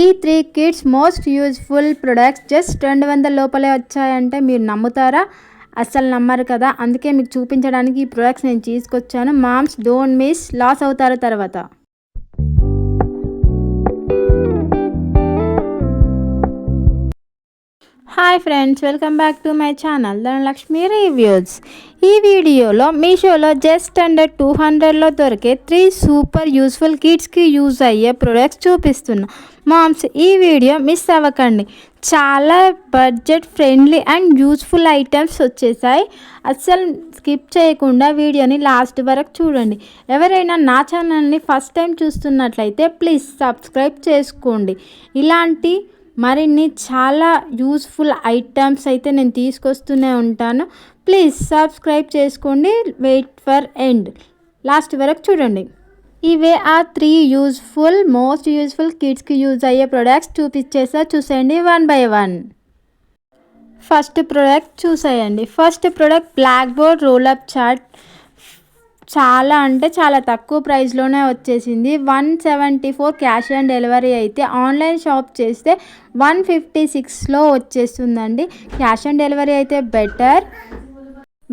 ఈ 3 kids most useful products just 200 లోపలే వచ్చాయంటే మీరు నమ్ముతారా? అస్సలు నమ్మరు కదా. అందుకే మీకు చూపించడానికి ఈ ప్రొడక్ట్స్ నేను తీసుకొచ్చాను. మామ్స్ డోంట్ మిస్, లాస్ అవుతారు తర్వాత. Hi friends, welcome back to my channel Dhanalakshmi reviews. ఈ వీడియోలో మీషోలో జస్ట్ అండర్ 200లో దొరికే 3 సూపర్ యూస్ఫుల్ కిడ్స్కి యూజ్ అయ్యే ప్రొడక్ట్స్ చూపిస్తున్నా. మామ్స్, ఈ వీడియో మిస్ అవ్వకండి. చాలా budget friendly and useful items వచ్చేసాయి. అస్సలు స్కిప్ చేయకుండా వీడియోని లాస్ట్ వరకు చూడండి. ఎవరైనా నా ఛానల్ని ఫస్ట్ టైం చూస్తున్నట్లయితే ప్లీజ్ సబ్స్క్రైబ్ చేసుకోండి. ఇలాంటి మరిన్ని చాలా యూస్ఫుల్ ఐటమ్స్ అయితే నేను తీసుకొస్తూనే ఉంటాను. ప్లీజ్ సబ్స్క్రైబ్ చేసుకోండి. వెయిట్ ఫర్ ఎండ్, లాస్ట్ వరకు చూడండి. ఇవే ఆ 3 మోస్ట్ యూస్ఫుల్ కిడ్స్కి యూజ్ అయ్యే ప్రొడక్ట్స్ చూసేయండి one by one. First product చూసేయండి. First product black board roll up chart. చాలా అంటే చాలా తక్కువ ప్రైస్లోనే వచ్చేసింది. 174 క్యాష్ ఆన్ డెలివరీ అయితే ఆన్లైన్ షాప్ చేస్తే 156లో వచ్చేస్తుందండి. క్యాష్ ఆన్ డెలివరీ అయితే better.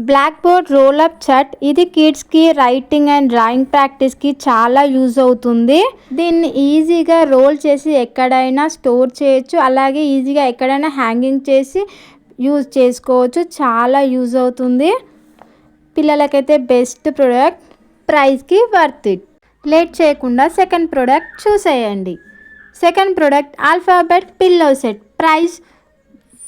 Black board roll up chart, ఇది కిడ్స్కి రైటింగ్ అండ్ డ్రాయింగ్ ప్రాక్టీస్కి చాలా యూజ్ అవుతుంది. దీన్ని ఈజీగా రోల్ చేసి ఎక్కడైనా స్టోర్ చేయొచ్చు. అలాగే ఈజీగా ఎక్కడైనా హ్యాంగింగ్ చేసి యూజ్ చేసుకోవచ్చు. చాలా యూజ్ అవుతుంది. పిల్లలకైతే బెస్ట్ ప్రోడక్ట్, ప్రైస్కి వర్త్ ఇట్. లేట్ చేయకుండా సెకండ్ ప్రోడక్ట్ చూసేయండి. Second product alphabet pillow set. Price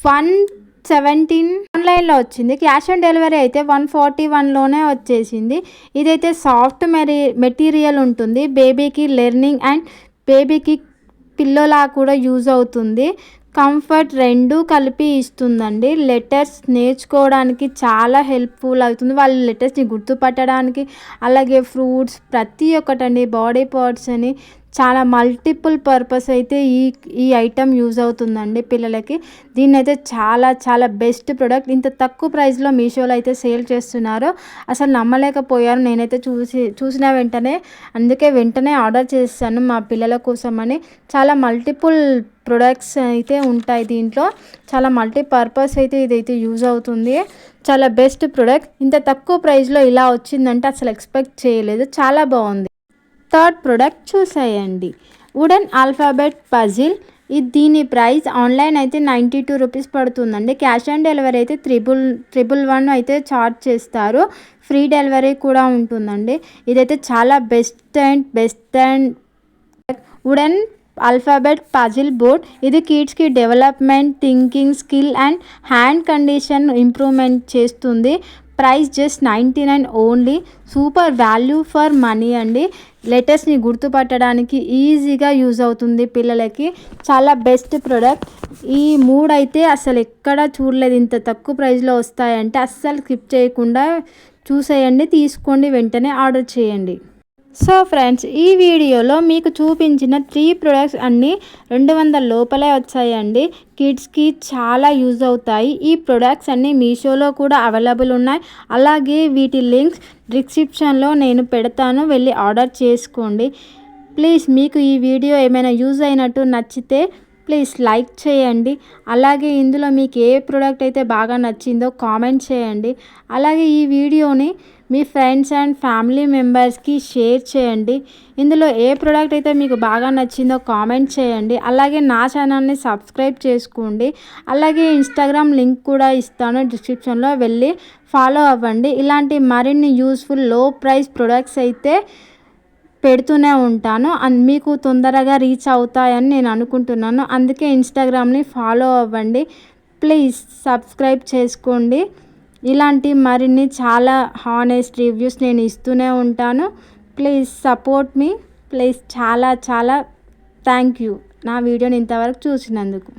117 ఆన్లైన్లో వచ్చింది. క్యాష్ ఆన్ డెలివరీ అయితే 141లోనే వచ్చేసింది. ఇదైతే సాఫ్ట్ మెటీరియల్ ఉంటుంది. బేబీకి లెర్నింగ్ అండ్ బేబీకి పిల్లోలా కూడా యూజ్ అవుతుంది. కంఫర్ట్ రెండు కలిపి ఇస్తుందండి. లెటర్స్ నేర్చుకోవడానికి చాలా హెల్ప్ఫుల్ అవుతుంది. వాళ్ళ లెటర్స్ని గుర్తుపట్టడానికి, అలాగే ఫ్రూట్స్ ప్రతి ఒక్కటండి, బాడీ పార్ట్స్ అని చాలా మల్టిపుల్ పర్పస్ అయితే ఈ ఐటమ్ యూజ్ అవుతుందండి పిల్లలకి. దీన్ని అయితే చాలా చాలా బెస్ట్ ప్రోడక్ట్. ఇంత తక్కువ ప్రైస్లో మీషోలో అయితే సేల్ చేస్తున్నారు. అసలు నమ్మలేకపోయాను నేనైతే చూసిన వెంటనే ఆర్డర్ చేశాను మా పిల్లల కోసమని. చాలా మల్టిపుల్ ప్రొడక్ట్స్ అయితే ఉంటాయి దీంట్లో. చాలా మల్టీపర్పస్ అయితే ఇదైతే యూజ్ అవుతుంది. చాలా బెస్ట్ ప్రోడక్ట్. ఇంత తక్కువ ప్రైస్లో ఇలా వచ్చిందంటే అసలు ఎక్స్పెక్ట్ చేయలేదు. చాలా బాగుంది. థర్డ్ ప్రోడక్ట్ చూసేయండి. Wooden alphabet puzzle. దీని ప్రైస్ ఆన్లైన్ అయితే 92 రూపీస్ పడుతుందండి. క్యాష్ ఆన్ డెలివరీ అయితే 111 అయితే ఛార్జ్ చేస్తారు. ఫ్రీ డెలివరీ కూడా ఉంటుందండి. ఇదైతే చాలా best and wooden alphabet puzzle board. ఇది కిడ్స్కి development, thinking skill and hand condition improvement చేస్తుంది. Price just 99 only. Super value for money అండి. లెటర్స్ని గుర్తుపట్టడానికి ఈజీగా యూజ్ అవుతుంది పిల్లలకి. చాలా బెస్ట్ ప్రోడక్ట్. ఈ 3 అయితే అసలు ఎక్కడా చూడలేదు. ఇంత తక్కువ ప్రైస్లో వస్తాయంటే అస్సలు స్కిప్ చేయకుండా చూసేయండి. తీసుకోండి, వెంటనే ఆర్డర్ చేయండి. సో ఫ్రెండ్స్, ఈ వీడియోలో మీకు చూపించిన 3 ప్రొడక్ట్స్ అన్నీ 200 లోపలే వచ్చాయండి. కిడ్స్కి చాలా యూజ్ అవుతాయి. ఈ ప్రొడక్ట్స్ అన్నీ మీషోలో కూడా అవైలబుల్ ఉన్నాయి. అలాగే వీటి లింక్స్ డిస్క్రిప్షన్లో నేను పెడతాను, వెళ్ళి ఆర్డర్ చేసుకోండి. ప్లీజ్ మీకు ఈ వీడియో ఏమైనా యూజ్ అయినట్టు నచ్చితే ప్లీజ్ లైక్ చేయండి. అలాగే ఇందులో మీకు ఏ ప్రోడక్ట్ అయితే బాగా నచ్చిందో కామెంట్ చేయండి. అలాగే ఈ వీడియోని మీ ఫ్రెండ్స్ అండ్ ఫ్యామిలీ మెంబర్స్కి షేర్ చేయండి. ఇందులో ఏ ప్రోడక్ట్ అయితే మీకు బాగా నచ్చిందో కామెంట్ చేయండి. అలాగే నా ఛానల్ని సబ్స్క్రైబ్ చేసుకోండి. అలాగే ఇన్స్టాగ్రామ్ లింక్ కూడా ఇస్తాను డిస్క్రిప్షన్లో, వెళ్ళి ఫాలో అవ్వండి. ఇలాంటి మరిన్ని యూస్ఫుల్ లో ప్రైస్ ప్రొడక్ట్స్ అయితే పెడుతూనే ఉంటాను. మీకు తొందరగా రీచ్ అవుతాయని నేను అనుకుంటున్నాను. అందుకే ఇన్స్టాగ్రామ్ని ఫాలో అవ్వండి. ప్లీజ్ సబ్స్క్రైబ్ చేసుకోండి. ఇలాంటి మరిన్ని చాలా హానెస్ట్ రివ్యూస్ నేను ఇస్తూనే ఉంటాను. Please support me. ప్లీజ్ చాలా చాలా థ్యాంక్ యూ నా వీడియోని ఇంతవరకు చూసినందుకు.